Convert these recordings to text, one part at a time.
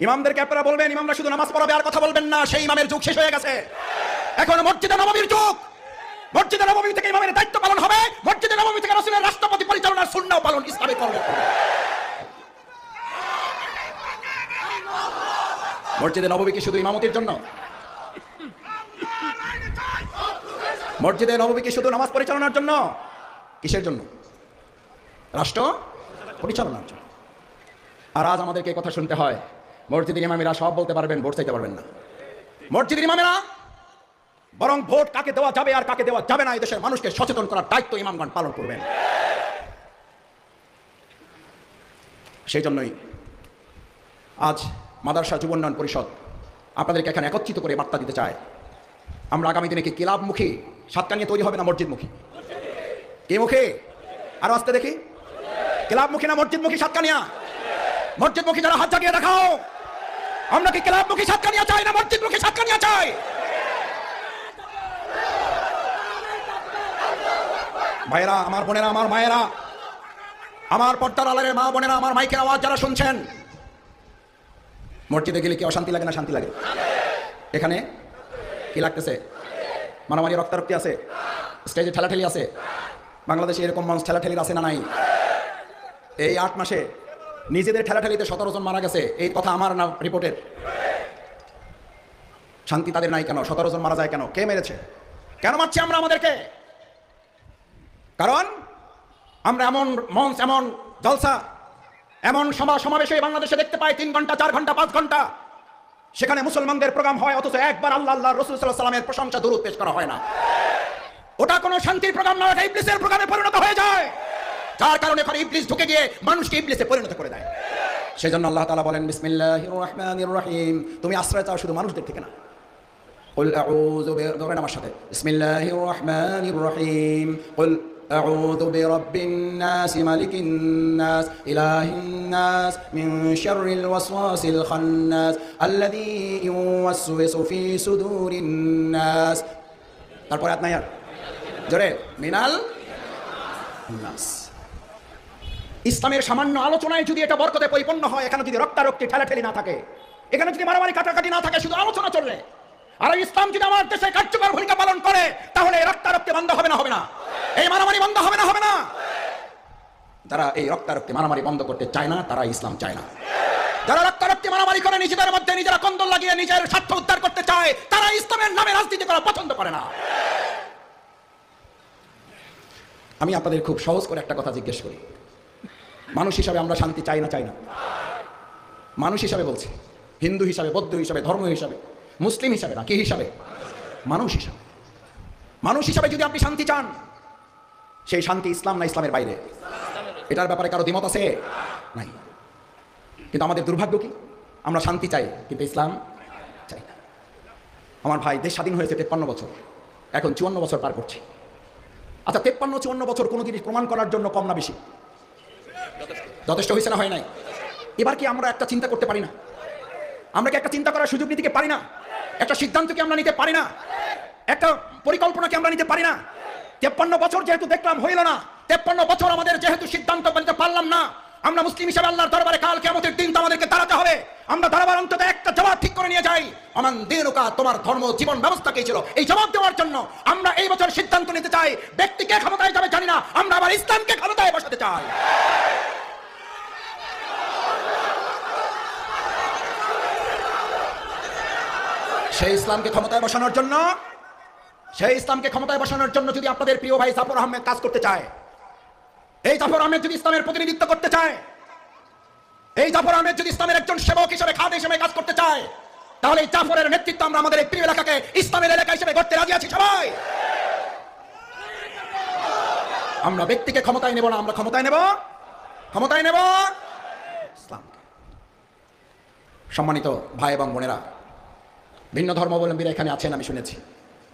ইমামদেরকে আপনারা বলবেন ইমামরা শুধু নামাজ পড়াবে আর কথা বলবেন না, সেই ইমামের যুগ শেষ হয়ে গেছে। এখন মসজিদে নববীর যুগ। মসজিদে নববী থেকে ইমামের দায়িত্ব পালন হবে, মসজিদে নববী থেকে রাসূলের রাষ্ট্রপতি পরিচালনার সুন্নাহ পালন ইসলামে করবে। মসজিদে নববী কি শুধু ইমামতির জন্য? মসজিদে নববী কি শুধু নামাজ পরিচালনার জন্য? কিসের জন্য? রাষ্ট্র পরিচালনার জন্য। আর আজ আমাদেরকে কথা শুনতে হয় মসজিদের ইমামেরা সব বলতে পারবেন, ভোট চাইতে পারবেন না। মসজিদের ইমামেরা বরং ভোট কাকে দেওয়া যাবে আর কাকে দেওয়া যাবে না এই দেশের মানুষকে সচেতন করার দায়িত্ব ইমামগণ পালন করবেন। সেই জন্যই আজ মাদ্রাসা যুব উন্নয়ন পরিষদ আপনাদেরকে এখানে একত্রিত করে বার্তা দিতে চায়। আমরা আগামী দিনে কি ক্লাবমুখী সাতকানিয়া তৈরি হবে না মসজিদমুখী? কে মুখী? আরো আসতে দেখি, ক্লাবমুখী না মসজিদমুখী সাতকানিয়া? মসজিদমুখী যারা হাত জাগিয়ে দেখাও। আমরা কি ক্লাবমুখী সাতকানিয়া চাই না মসজিদমুখী সাতকানিয়া চাই? ভাইয়েরা, আমার বোনেরা, আমার মায়েরা, আমার পর্দার আড়ালের মা বোনেরা, আমার মাইকের আওয়াজ যারা শুনছেন, মসজিদে গেলে কি অশান্তি লাগে না শান্তি লাগে? এখানে কি লাগতেছে? মারামারি রক্তারক্তি আছে, স্টেজে ঠেলাঠেলি আছে। বাংলাদেশে এরকম মানুষ ঠেলাঠেলির আছে না নাই? এই 8 মাসে নিজেদের ঠেলাঠেলিতে 17 জন মারা গেছে, এই কথা আমার না রিপোর্টের। শান্তি তাদের নাই কেন? 17 জন মারা যায় কেন? কে মেরেছে? কেন মারছি আমরা আমাদেরকে? কারণ আমরা এমন মঞ্চ, এমন জলসা, এমন সমাবেশে বাংলাদেশে দেখতে পাই 3 ঘন্টা, 4 ঘন্টা, 5 ঘন্টা। সেখানে মুসলমানদের প্রোগ্রাম হয়, অথচ একবার আল্লাহ আল্লাহ রাসূল সাল্লাল্লাহু আলাইহি ওয়াসাল্লামের প্রশংসা দরুদ পেশ করা হয় না। ওটা কোনো শান্তির প্রোগ্রাম না, ওটা ইবলিসের প্রোগ্রামে পরিণত হয়ে যায়। যার কারণে পরে ইবলিস ঢুকে গিয়ে মানুষকে ইবলিসে পরিণত করে দেয়। সেজন্য আল্লাহ তাআলা বলেন বিসমিল্লাহির রহমানির রহিম, তুমি আশ্রয় চাও শুধু মানুষদের থেকে না। কুল আউযু ধরেন আমার সাথে, বিসমিল্লাহির রহমানির রহিম, কুল أعوذ برب الناس ملك الناس إله الناس من شر الوسواس الخناس الذي يوسوس في صدور الناس। তারপরে আয়াত নাই আর জোরে, মিনাল নাস। ইসলামের সামান্য আলোচনায় যদি এটা বরকতে পরিপূর্ণ হয়, এখানে যদি রক্তারক্তি ঠেলাঠেলি না থাকে, এখানে যদি মারামারি কাটাকাটি না থাকে, শুধু আলোচনা চললে, আর ইসলাম যদি আমার দেশে কার্যকর ভূমিকা পালন করে, তাহলে রক্তারক্তি বন্ধ হবে না? হবে না? এই মারামারি বন্ধ হবে না? হবে না? যারা এই রক্তারক্তি মারামারি বন্ধ করতে চায় না, তারা ইসলাম চায় না। যারা রক্তারক্তি মারামারি করে নিজেদের মধ্যে নিজেরা কন্দল লাগিয়ে নিজের স্বার্থ উদ্ধার করতে চায়, তারা ইসলামের নামে রাজনীতি করা পছন্দ করে না। আমি আপনাদের খুব সহজ করে একটা কথা জিজ্ঞেস করি, মানুষ হিসাবে আমরা শান্তি চাই না? চাই না? মানুষ হিসাবে বলছি, হিন্দু হিসাবে, বৌদ্ধ হিসাবে, ধর্ম হিসাবে, মুসলিম হিসাবে না, কি হিসাবে? মানুষ হিসাবে। মানুষ হিসাবে যদি আপনি শান্তি চান, সেই শান্তি ইসলাম না ইসলামের বাইরে? এটার ব্যাপারে কারো দ্বিমত আছে? নাই। কিন্তু আমাদের দুর্ভাগ্য কি, আমরা শান্তি চাই কিন্তু ইসলাম চাই না। আমার ভাই, দেশ স্বাধীন হয়েছে 53 বছর, এখন 54 বছর পার করছে। আচ্ছা, 53-54 বছর কোনো জিনিস প্রমাণ করার জন্য কম না বেশি? যথেষ্ট হয়েছে না হয় নাই? এবার কি আমরা একটা চিন্তা করতে পারি না? আমরা কি একটা চিন্তা করার সুযোগ নিতে পারি না? একটা সিদ্ধান্ত কি আমরা নিতে পারি না? একটা পরিকল্পনা কি আমরা নিতে পারি না? 53 বছর যেহেতু দেখলাম হইল না, 53 বছর আমাদের যেহেতু সিদ্ধান্ত নিতে পারলাম না, আমরা মুসলিম হিসাবে আল্লাহর দরবারে কাল কিয়ামতের দিন তো আমাদেরকে দাঁড়াতে হবে। আমরা দাঁড়াবার অন্তত একটা জবাব ঠিক করে নিয়ে যাই, আমান দিনুকা, তোমার ধর্ম জীবন ব্যবস্থা কি ছিল? এই জবাব দেওয়ার জন্য আমরা এই বছর সিদ্ধান্ত নিতে চাই। ব্যক্তিকে ক্ষমতায় যাবে জানি না, আমরা আবার ইসলামকে ক্ষমতায় বসাতে চাই। সেই ইসলামকে ক্ষমতায় বসানোর জন্য, সেই ইসলামকে ক্ষমতায় বসানোর জন্য যদি আপনাদের প্রিয় ভাই জাফর আহমেদ কাজ করতে চায়, এই জাফর আহমেদ যদি ইসলামের প্রতিনিধিত্ব করতে চায়, এই জাফর আহমেদ যদি ইসলামের একজন সেবক হিসেবে, খাদেম হিসেবে কাজ করতে চায়, তাহলে এই জাফরের নেতৃত্ব আমরা আমাদের এই প্রিয় এলাকাকে ইসলামের এলাকা হিসেবে গড়তে রাজি আছি সবাই। আমরা ব্যক্তিকে ক্ষমতায় নেব না, আমরা ক্ষমতায় নেব ইসলামকে। সম্মানিত ভাই এবং বোনেরা, ভিন্ন ধর্মাবলম্বীরা এখানে আছেন, আমি শুনেছি।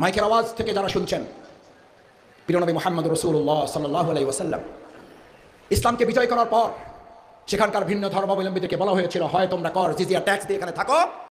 মাইকের আওয়াজ থেকে যারা শুনছেন, প্রিয় নবী মুহাম্মদ রাসূলুল্লাহ সাল্লাল্লাহু আলাইহি ওয়াসাল্লাম ইসলামকে বিজয় করার পর সেখানকার ভিন্ন ধর্মাবলম্বীদেরকে বলা হয়েছিল, হয় তোমরা কর জিজিয়া ট্যাক্স দিয়ে এখানে থাকো,